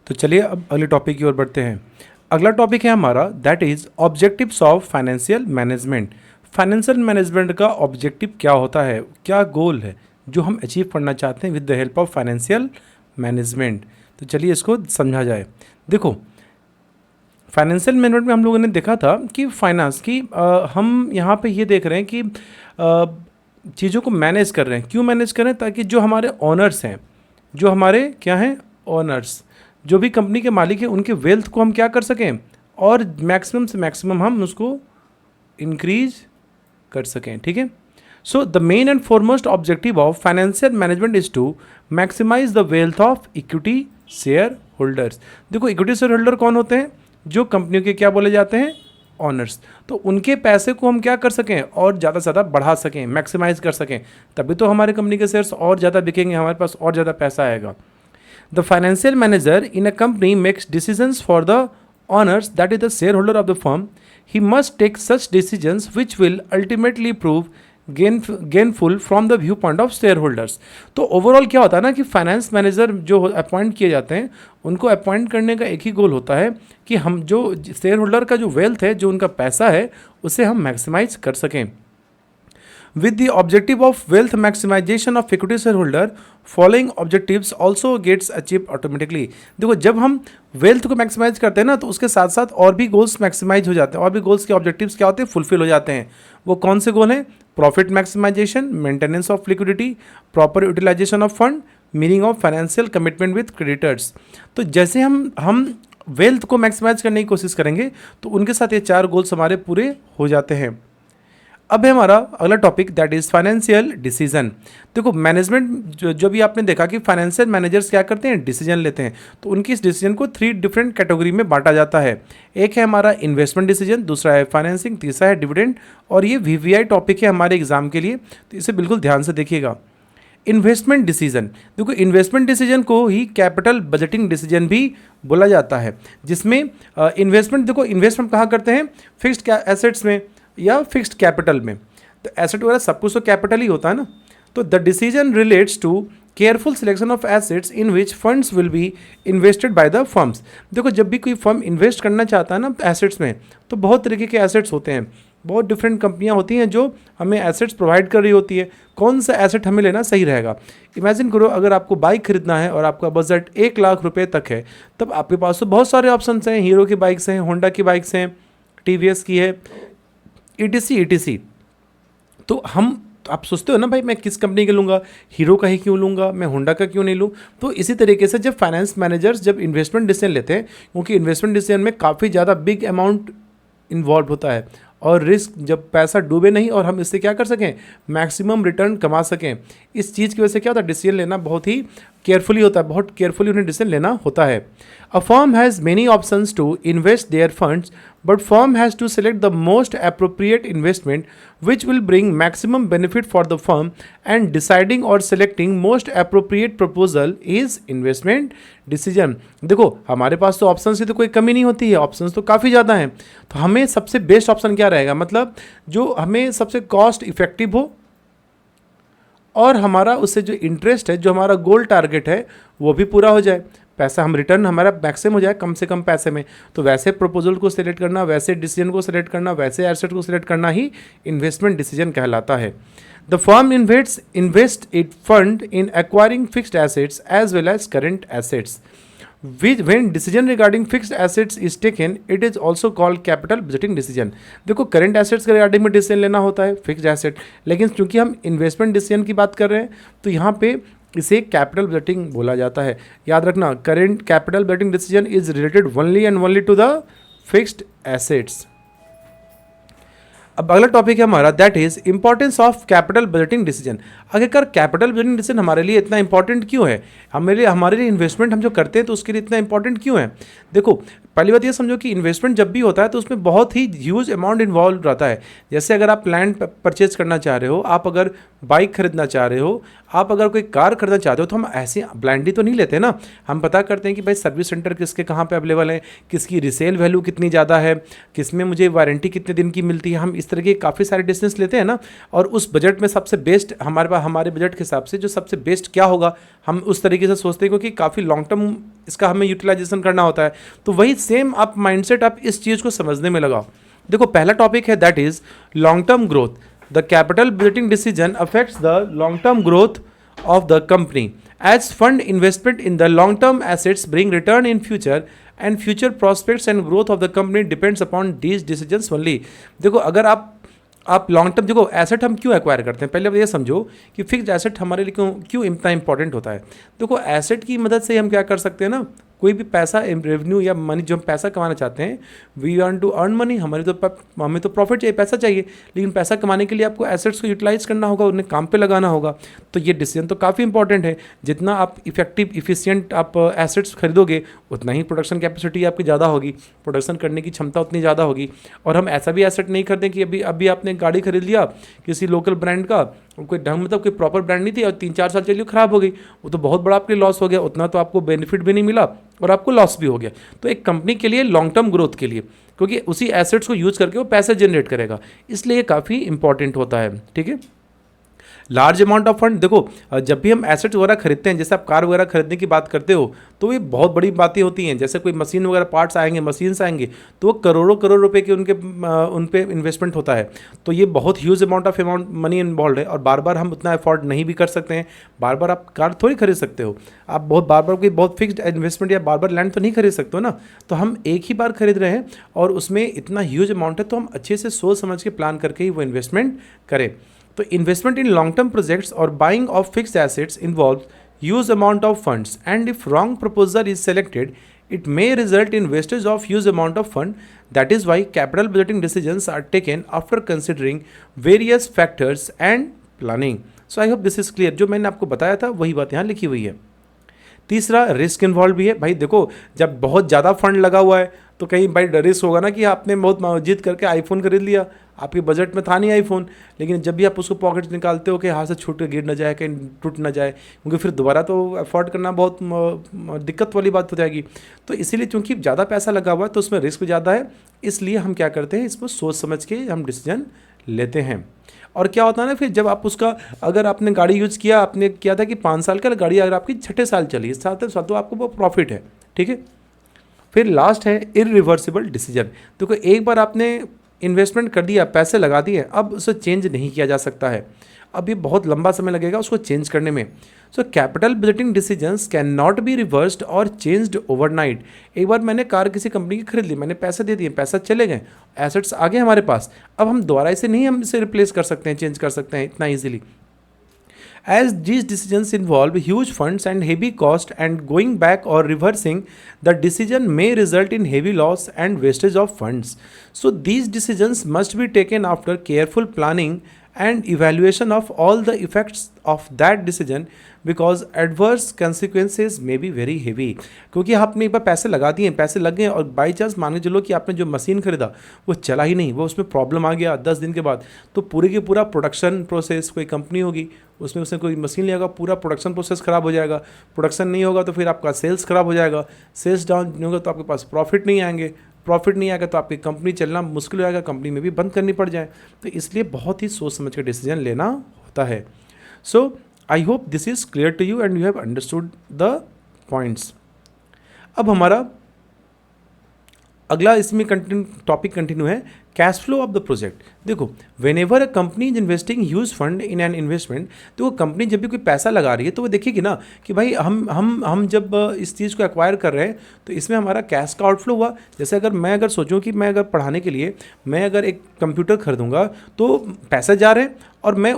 तो चलिए अब अगले टॉपिक की ओर बढ़ते हैं। अगला टॉपिक है हमारा that is objectives of financial management. Financial management का ऑब्जेक्टिव क्या होता है, क्या गोल है जो हम अचीव करना चाहते हैं with the help of financial management. तो चलिए इसको समझा जाए। देखो, फाइनेंशियल मैनेजमेंट में हम लोगों ने देखा था कि फाइनेंस की हम यहाँ पे ये देख रहे हैं कि चीज़ों को मैनेज कर रहे हैं। क्यों मैनेज कर रहे हैं? ताकि जो हमारे ऑनर्स हैं, जो हमारे क्या हैं ऑनर्स, जो भी कंपनी के मालिक हैं, उनके वेल्थ को हम क्या कर सकें और मैक्सिमम से मैक्सिमम हम उसको इंक्रीज कर सकें। ठीक है। So the main and foremost objective of financial management is to maximise the wealth of equity share holders. देखो, इक्विटी शेयर होल्डर कौन होते हैं? जो कंपनियों के क्या बोले जाते हैं? ऑनर्स। तो उनके पैसे को हम क्या कर सकें और ज़्यादा से ज़्यादा बढ़ा सकें, मैक्सिमाइज कर सकें, तभी तो हमारे कंपनी के शेयर्स और ज़्यादा बिकेंगे, हमारे पास और ज़्यादा पैसा आएगा। The financial manager in a company makes decisions for the owners, that is the shareholder of the firm. He must take such decisions which will ultimately prove gainful from the viewpoint of shareholders. तो overall क्या होता है ना कि finance manager जो appoint किए जाते हैं, उनको अपॉइंट करने का एक ही गोल होता है कि हम जो शेयर होल्डर का जो वेल्थ है, जो उनका पैसा है, उसे हम मैक्सिमाइज कर सकें। With the objective of wealth maximization of equity shareholder, following objectives also gets achieved automatically. देखो, जब हम वेल्थ को मैक्सिमाइज करते हैं ना, तो उसके साथ साथ और भी गोल्स मैक्सिमाइज हो जाते हैं, और भी गोल्स के ऑब्जेक्टिव्स क्या होते हैं? फुलफिल हो जाते हैं। वो कौन से गोल हैं? Profit maximisation, maintenance of liquidity, proper utilisation of fund, meaning of financial commitment with creditors. तो जैसे हम वेल्थ को मैक्सिमाइज करने की कोशिश करेंगे, तो उनके साथ ये 4 गोल्स हमारे पूरे हो जाते हैं। अब है हमारा अगला topic that is financial decision. देखो, मैनेजमेंट जो भी आपने देखा कि फाइनेंशियल मैनेजर्स क्या करते हैं? डिसीजन लेते हैं। तो उनकी इस डिसीजन को 3 डिफरेंट कैटेगरी में बांटा जाता है। एक है हमारा इन्वेस्टमेंट डिसीजन, दूसरा है फाइनेंसिंग, तीसरा है डिविडेंड, और ये VVI टॉपिक है हमारे एग्जाम के लिए, तो इसे बिल्कुल ध्यान से देखिएगा। इन्वेस्टमेंट डिसीजन, देखो इन्वेस्टमेंट डिसीजन को ही कैपिटल बजटिंग डिसीजन भी बोला जाता है, जिसमें इन्वेस्टमेंट, देखो इन्वेस्टमेंट कहाँ करते हैं? फिक्स्ड एसेट्स में या फिक्स्ड कैपिटल में। तो एसेट वगैरह सब कुछ तो कैपिटल ही होता है ना। तो the decision relates to careful selection of assets in which funds will be invested by the firms. देखो, जब भी कोई फर्म इन्वेस्ट करना चाहता है ना एसेट्स में, तो बहुत तरीके के एसेट्स होते हैं, बहुत डिफरेंट कंपनियां होती हैं जो हमें एसेट्स प्रोवाइड कर रही होती है। कौन सा एसेट हमें लेना सही रहेगा? इमेजिन करो, अगर आपको बाइक खरीदना है और आपका बजट 1 लाख रुपए तक है, तब आपके पास तो बहुत सारे ऑप्शंस हैं। हीरो की बाइक्स हैं, होंडा की बाइक्स हैं, TVS की है, ETC। तो आप सोचते हो ना भाई, मैं किस कंपनी का लूँगा? हीरो का ही क्यों लूँगा? मैं होंडा का क्यों नहीं लूँ? तो इसी तरीके से जब फाइनेंस मैनेजर्स जब इन्वेस्टमेंट डिसीजन लेते हैं, क्योंकि इन्वेस्टमेंट डिसीजन में काफ़ी ज़्यादा बिग अमाउंट इन्वॉल्व होता है, और रिस्क, जब पैसा डूबे नहीं और हम इससे क्या कर सकें? मैक्सिमम रिटर्न कमा सकें, इस चीज़ की वजह से क्या होता है? डिसीजन लेना बहुत ही केयरफुली होता है, बहुत केयरफुली उन्हें डिसीजन लेना होता है। A firm has many options to invest their funds, but firm has to select the most appropriate investment which will bring maximum benefit for the firm, and deciding or selecting most appropriate proposal is investment decision। देखो, हमारे पास तो options की तो कोई कमी नहीं होती है, ऑप्शंस तो काफ़ी ज़्यादा हैं। तो हमें सबसे बेस्ट ऑप्शन क्या रहेगा? मतलब जो हमें सबसे कॉस्ट इफेक्टिव हो और हमारा उससे जो इंटरेस्ट है, जो हमारा गोल टारगेट है, वो भी पूरा हो जाए, पैसा हम रिटर्न हमारा मैक्सिमम हो जाए कम से कम पैसे में। तो वैसे प्रपोजल को सिलेक्ट करना, वैसे डिसीजन को सिलेक्ट करना, वैसे एसेट को सिलेक्ट करना ही इन्वेस्टमेंट डिसीजन कहलाता है। The firm invest it fund in acquiring fixed assets as well as current assets. When decision regarding fixed assets is taken, it is also called capital budgeting decision। देखो, current assets के regarding में decision लेना होता है, fixed asset, लेकिन चूंकि हम investment decision की बात कर रहे हैं, तो यहाँ पे इसे कैपिटल बजटिंग बोला जाता है। याद रखना, current capital budgeting decision is related only and only to the fixed assets. अब अगला टॉपिक है हमारा that is importance of capital budgeting decision. आखिरकार कैपिटल बजटिंग डिसीजन हमारे लिए इतना इंपॉर्टेंट क्यों है? हमारे लिए इन्वेस्टमेंट हम जो करते हैं, तो उसके लिए इतना इंपॉर्टेंट क्यों है? देखो, पहली बात ये समझो कि इन्वेस्टमेंट जब भी होता है तो उसमें बहुत ही ह्यूज अमाउंट इन्वॉल्व रहता है। जैसे अगर आप लैंड परचेज करना चाह रहे हो, आप अगर बाइक खरीदना चाह रहे हो, आप अगर कोई कार खरीदना चाहते हो, तो हम ऐसे ब्लाइंडली तो नहीं लेते ना। हम पता करते हैं कि भाई सर्विस सेंटर किसके कहाँ पे अवेलेबल है, किसकी रिसेल वैल्यू कितनी ज़्यादा है, किसमें मुझे वारंटी कितने दिन की मिलती है। हम इस तरह के काफ़ी सारे डिसीजंस लेते हैं ना, और उस बजट में सबसे बेस्ट हमारे पास, हमारे बजट के हिसाब से जो सबसे बेस्ट क्या होगा, हम उस तरीके से सोचते हैं, क्योंकि काफ़ी लॉन्ग टर्म इसका हमें यूटिलाइजेशन करना होता है। तो वही सेम आप माइंडसेट आप इस चीज़ को समझने में लगाओ। देखो पहला टॉपिक है that is long term growth. The capital budgeting decision affects the long term growth of the company as fund investment in the long term assets bring return in future and future prospects and growth of the company depends upon these decisions only। देखो अगर आप long term, देखो asset हम क्यों acquire करते हैं, पहले ये समझो कि फिक्स्ड एसेट हमारे लिए क्यों क्यों इतना इंपॉर्टेंट होता है। देखो एसेट की मदद से हम क्या कर सकते हैं ना, कोई भी पैसा रेवेन्यू या मनी जो हम पैसा कमाना चाहते हैं, we want to earn money, हमें तो प्रॉफिट चाहिए, पैसा चाहिए, लेकिन पैसा कमाने के लिए आपको एसेट्स को यूटिलाइज करना होगा, उन्हें काम पे लगाना होगा। तो ये डिसीजन तो काफ़ी इंपॉर्टेंट है। जितना आप इफेक्टिव इफिशियंट आप एसेट्स खरीदोगे उतना ही प्रोडक्शन कैपेसिटी आपकी ज़्यादा होगी, प्रोडक्शन करने की क्षमता उतनी ज़्यादा होगी। और हम ऐसा भी एसेट नहीं खरीदें कि अभी अभी आपने गाड़ी खरीद लिया किसी लोकल ब्रांड का, कोई ढंग मतलब कोई प्रॉपर ब्रांड नहीं थी और 3-4 साल चलिए ख़राब हो गई, वो तो बहुत बड़ा आपके लॉस हो गया, उतना तो आपको बेनिफिट भी नहीं मिला और आपको लॉस भी हो गया। तो एक कंपनी के लिए लॉन्ग टर्म ग्रोथ के लिए, क्योंकि उसी एसेट्स को यूज़ करके वो पैसे जनरेट करेगा, इसलिए ये काफ़ी इंपॉर्टेंट होता है। ठीक है, लार्ज अमाउंट ऑफ फंड, देखो जब भी हम एसेट्स वगैरह खरीदते हैं, जैसे आप कार वगैरह खरीदने की बात करते हो, तो ये बहुत बड़ी बातें होती हैं। जैसे कोई मशीन वगैरह पार्ट्स आएंगे, मशीन्स आएंगे, तो वो करोड़ों करोड़ रुपए के उन पे इन्वेस्टमेंट होता है। तो ये बहुत ह्यूज अमाउंट मनी इन्वॉल्व है और बार बार हम उतना अफोर्ड नहीं भी कर सकते हैं। बार बार आप कार थोड़ी खरीद सकते हो, आप बार बार कोई बहुत फिक्स्ड इन्वेस्टमेंट या बार बार लैंड तो नहीं खरीद सकते हो ना। तो हम एक ही बार खरीद रहे हैं और उसमें इतना ह्यूज अमाउंट है, तो हम अच्छे से सोच समझ के प्लान करके ही वो इन्वेस्टमेंट करें। तो investment in long term projects और buying of fixed assets involve huge amount of funds, and if wrong proposal is selected it may result in wastage of huge amount of fund। That is why capital budgeting decisions are taken after considering various factors and planning। So I hope this is clear। जो मैंने आपको बताया था वही बात यहाँ लिखी हुई है। तीसरा रिस्क इन्वॉल्व भी है भाई। देखो जब बहुत ज़्यादा फंड लगा हुआ है तो कहीं भाई रिस्क होगा ना कि आपने बहुत जिद करके आईफोन खरीद लिया, आपके बजट में था नहीं आईफोन, लेकिन जब भी आप उसको पॉकेट से निकालते हो कि हाथ से छूट के गिर ना जाए, कहीं टूट ना जाए, क्योंकि फिर दोबारा तो अफोर्ड करना बहुत दिक्कत वाली बात हो जाएगी। तो इसीलिए चूंकि ज़्यादा पैसा लगा हुआ है तो उसमें रिस्क भी ज़्यादा है, इसलिए हम क्या करते हैं, इसको सोच समझ के हम डिसीजन लेते हैं। और क्या होता है ना, फिर जब आप उसका, अगर आपने गाड़ी यूज़ किया, आपने किया था कि 5 साल का गाड़ी, अगर आपकी 6ठे साल चली, 7 साल तो आपको वो प्रॉफिट है। ठीक है, फिर लास्ट है इरिवर्सिबल डिसीजन। देखो एक बार आपने इन्वेस्टमेंट कर दिया, पैसे लगा दिए, अब उसे चेंज नहीं किया जा सकता है, अब ये बहुत लंबा समय लगेगा उसको चेंज करने में। So capital budgeting decisions can not be reversed और चेंज्ड ओवरनाइट। एक बार मैंने कार किसी कंपनी की खरीद ली, मैंने पैसे दे दिए, पैसा चले गए, एसेट्स आ गए हमारे पास, अब हम दोबारा इसे नहीं हम इसे रिप्लेस कर सकते हैं, चेंज कर सकते हैं इतना easily. As these decisions involve huge funds and heavy cost, and going back or reversing the decision may result in heavy loss and wastage of funds. So these decisions must be taken after careful planning and evaluation of all the effects of that decision, because adverse consequences may be very heavy। क्योंकि आपने एक बार पैसे लगा दिए, पैसे लग गए और बाई चांस मान के चलो कि आपने जो मशीन खरीदा वो चला ही नहीं, वो उसमें प्रॉब्लम आ गया 10 दिन के बाद, तो पूरी की पूरा प्रोडक्शन प्रोसेस, कोई कंपनी होगी उसमें उसने कोई मशीन लिया होगा, पूरा प्रोडक्शन प्रोसेस ख़राब हो जाएगा। प्रोडक्शन नहीं होगा तो फिर आपका सेल्स ख़राब हो जाएगा, सेल्स डाउन नहीं होगा तो आपके पास प्रॉफिट नहीं आएंगे, प्रॉफिट नहीं आएगा तो आपकी कंपनी चलना मुश्किल हो जाएगा, कंपनी में भी बंद करनी पड़ जाए। तो इसलिए बहुत ही सोच समझ कर डिसीजन लेना होता है। So I hope this is clear to you and you have understood the points. अब हमारा अगला इसमें टॉपिक कंटिन्यू है, cash flow of the project. देखो whenever a company is investing huge fund in an investment, तो वो company जब भी कोई पैसा लगा रही है तो वो देखेगी ना कि भाई हम जब इस चीज़ को एक्वायर कर रहे हैं तो इसमें हमारा कैश का आउटफ्लो हुआ। जैसे अगर सोचूं कि मैं अगर पढ़ाने के लिए मैं अगर एक कंप्यूटर खरीदूंगा तो पैसे जा रहे हैं और मैं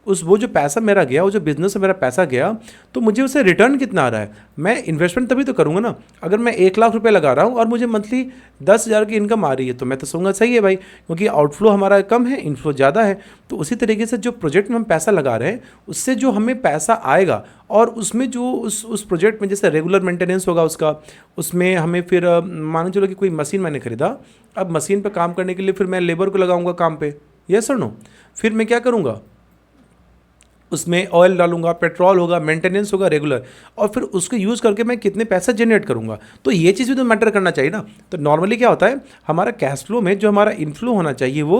वो जो पैसा मेरा गया, वो जो बिज़नेस में मेरा पैसा गया, तो मुझे उसे रिटर्न कितना आ रहा है। मैं इन्वेस्टमेंट तभी तो करूँगा ना, अगर मैं 1 लाख रुपए लगा रहा हूँ और मुझे मंथली 10,000 की इनकम आ रही है तो मैं तो कहूँगा सही है भाई, क्योंकि आउटफ्लो हमारा कम है, इनफ्लो ज़्यादा है। तो उसी तरीके से जो प्रोजेक्ट में हम पैसा लगा रहे हैं उससे जो हमें पैसा आएगा और उसमें जो उस प्रोजेक्ट में जैसे रेगुलर मेंटेनेंस होगा उसका, उसमें हमें फिर मान चलो कि कोई मशीन मैंने खरीदा, अब मशीन पर काम करने के लिए फिर मैं लेबर को लगाऊंगा काम पे, यस और नो, फिर मैं क्या करूँगा, उसमें ऑयल डालूंगा, पेट्रोल होगा, मेंटेनेंस होगा रेगुलर, और फिर उसको यूज़ करके मैं कितने पैसा जनरेट करूंगा। तो ये चीज़ भी तो मैटर करना चाहिए ना। तो नॉर्मली क्या होता है, हमारा कैश फ्लो में जो हमारा इनफ्लो होना चाहिए वो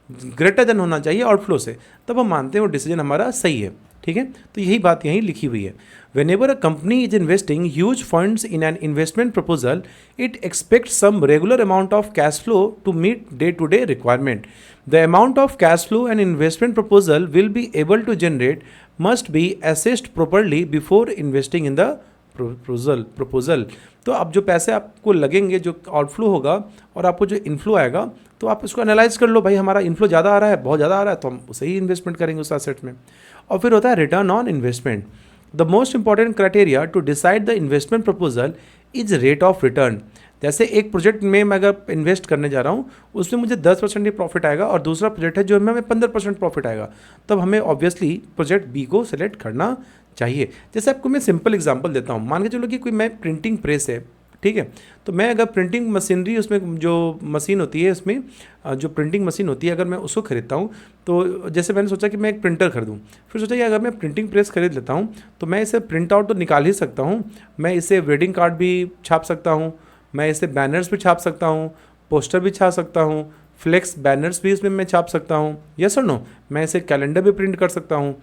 ग्रेटर देन होना चाहिए आउटफ्लो से, तब हम मानते हैं वो डिसीजन हमारा सही है। ठीक है, तो यही बात यहीं लिखी हुई है। Whenever a company is investing huge funds in an investment proposal, it expect some regular amount of cash flow to meet day to day requirement. The amount of cash flow an investment proposal will be able to generate must be assessed properly before investing in the proposal. तो अब जो पैसे आपको लगेंगे, जो outflow होगा और आपको जो इनफ्लो आएगा, तो आप इसको एनालाइज कर लो, भाई हमारा इनफ्लो ज़्यादा आ रहा है, बहुत ज़्यादा आ रहा है, तो हम उसे ही इन्वेस्टमेंट करेंगे उस एसेट में। और फिर होता है return on investment. The most important criteria to decide the investment proposal is rate of return. जैसे एक प्रोजेक्ट में मैं अगर इन्वेस्ट करने जा रहा हूँ, उसमें मुझे 10% ही प्रॉफिट आएगा और दूसरा प्रोजेक्ट है जो हमें 15% प्रॉफिट आएगा, तब हमें ऑब्वियसली प्रोजेक्ट बी को सिलेक्ट करना चाहिए। जैसे आपको मैं सिंपल एग्जांपल देता हूँ, मान के चलो कि कोई मैं प्रिंटिंग प्रेस है, ठीक है, तो मैं अगर प्रिंटिंग मशीनरी, उसमें जो मशीन होती है, इसमें जो प्रिंटिंग मशीन होती है, अगर मैं उसको खरीदता हूँ, तो जैसे मैंने सोचा कि मैं एक प्रिंटर खरीदूँ, फिर सोचा कि अगर मैं प्रिंटिंग प्रेस खरीद लेता हूँ तो मैं इसे प्रिंट आउट तो निकाल ही सकता हूँ, मैं इसे वेडिंग कार्ड भी छाप सकता हूँ, मैं इसे बैनर्स भी छाप सकता हूँ, पोस्टर भी छाप सकता हूँ, फ्लेक्स बैनर्स भी इसमें मैं छाप सकता हूँ, यस और नो, मैं इसे कैलेंडर भी प्रिंट कर सकता हूँ।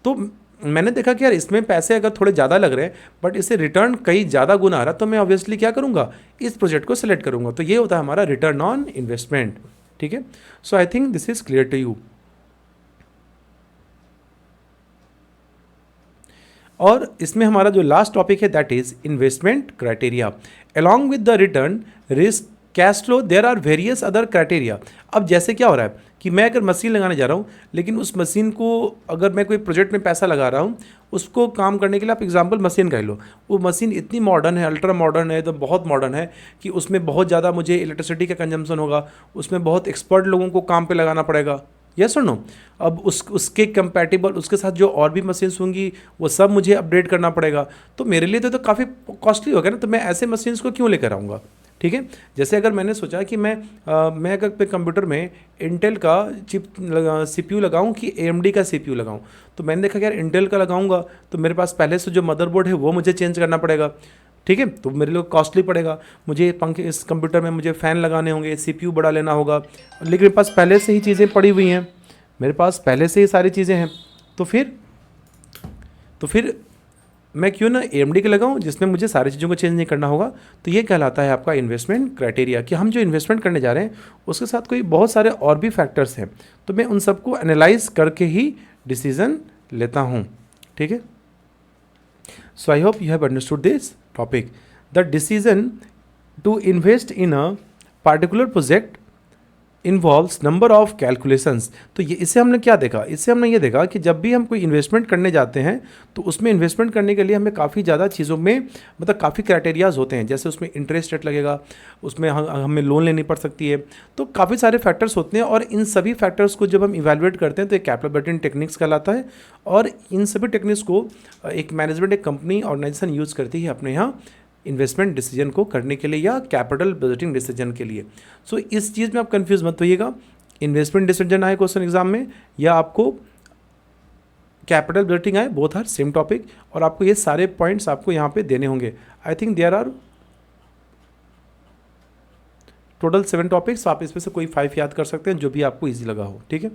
तो मैंने देखा कि यार इसमें पैसे अगर थोड़े ज़्यादा लग रहे हैं बट इससे रिटर्न कई ज़्यादा गुना आ रहा, तो मैं ऑब्वियसली क्या करूँगा, इस प्रोजेक्ट को सिलेक्ट करूँगा। तो ये होता है हमारा रिटर्न ऑन इन्वेस्टमेंट, ठीक है। So I think this is clear to you. और इसमें हमारा जो लास्ट टॉपिक है that is investment criteria. Along with the return, risk, cash flow, there are various other criteria. अब जैसे क्या हो रहा है कि मैं अगर मशीन लगाने जा रहा हूँ, लेकिन उस मशीन को अगर मैं कोई प्रोजेक्ट में पैसा लगा रहा हूँ, उसको काम करने के लिए आप एग्जांपल मशीन का ही लो, वो मशीन इतनी मॉडर्न है, अल्ट्रा मॉडर्न है, तो बहुत मॉडर्न है कि उसमें बहुत ज़्यादा मुझे इलेक्ट्रिसिटी का कंजम्पशन होगा, उसमें बहुत एक्सपर्ट लोगों को काम पे लगाना पड़ेगा, यस और नो। अब उसके कंपैटिबल उसके साथ जो और भी मशीन्स होंगी वो सब मुझे अपडेट करना पड़ेगा, तो मेरे लिए तो काफ़ी कॉस्टली होगा ना, तो मैं ऐसे मशीन्स को क्यों लेकर आऊँगा, ठीक है। जैसे अगर मैंने सोचा कि मैं अगर पे कंप्यूटर में इंटेल का चिप CPU लगाऊं कि AMD का CPU लगाऊं, तो मैंने देखा कि यार इंटेल का लगाऊंगा तो मेरे पास पहले से जो मदरबोर्ड है वो मुझे चेंज करना पड़ेगा, ठीक है, तो मेरे लिए कॉस्टली पड़ेगा। मुझे पंखे, इस कंप्यूटर में मुझे फ़ैन लगाने होंगे, CPU बड़ा लेना होगा, लेकिन मेरे पास पहले से ही चीज़ें पड़ी हुई हैं, मेरे पास पहले से ही सारी चीज़ें हैं, तो फिर मैं क्यों ना AMD के लगाऊं जिसमें मुझे सारी चीज़ों को चेंज नहीं करना होगा। तो ये कहलाता है आपका इन्वेस्टमेंट क्राइटेरिया, कि हम जो इन्वेस्टमेंट करने जा रहे हैं उसके साथ कोई बहुत सारे और भी फैक्टर्स हैं, तो मैं उन सबको एनालाइज करके ही डिसीजन लेता हूँ, ठीक है। So I hope you have understood this topic. The decision to invest in a particular project involves number of calculations. तो ये इससे हमने क्या देखा, इससे हमने ये देखा कि जब भी हम कोई इन्वेस्टमेंट करने जाते हैं तो उसमें इन्वेस्टमेंट करने के लिए हमें काफ़ी ज़्यादा चीज़ों में, मतलब काफ़ी क्राइटेरियाज होते हैं, जैसे उसमें इंटरेस्ट रेट लगेगा, उसमें हमें लोन लेनी पड़ सकती है, तो काफ़ी सारे फैक्टर्स होते हैं, और इन सभी फैक्टर्स को जब हम इवेलुएट करते हैं तो एक कैपिटल बजटिंग टेक्निक्स कहलाता है, और इन सभी टेक्निक्स को एक मैनेजमेंट, एक कंपनी, ऑर्गेनाइजेशन यूज़ करती है अपने यहाँ इन्वेस्टमेंट डिसीजन को करने के लिए या कैपिटल बजटिंग डिसीजन के लिए। सो इस चीज़ में आप कंफ्यूज मत होइएगा, इन्वेस्टमेंट डिसीजन आए क्वेश्चन एग्जाम में या आपको कैपिटल बजटिंग आए, बोथ आर सेम टॉपिक, और आपको ये सारे पॉइंट्स आपको यहाँ पे देने होंगे। I think there are total 7 topics, आप इसमें से कोई 5 याद कर सकते हैं जो भी आपको ईजी लगा हो, ठीक है।